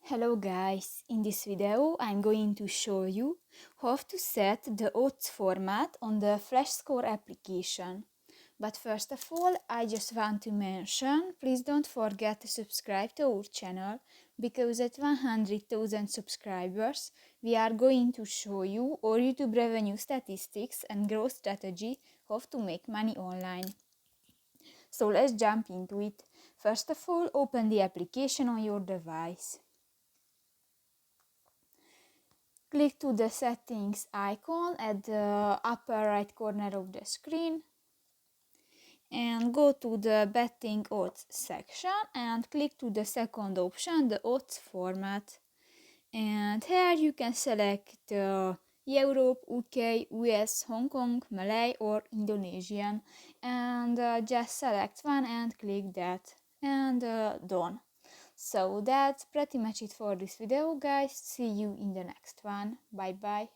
Hello guys, in this video I'm going to show you how to set the odds format on the Flashscore application. But first of all, I just want to mention, please don't forget to subscribe to our channel, because at 100,000 subscribers we are going to show you our YouTube revenue statistics and growth strategy how to make money online. So let's jump into it. First of all, open the application on your device. Click to the settings icon at the upper right corner of the screen and go to the betting odds section and click to the second option, the odds format. And here you can select Europe, UK, US, Hong Kong, Malay or Indonesian, and just select one and click that and done. So that's pretty much it for this video, guys. See you in the next one. Bye bye.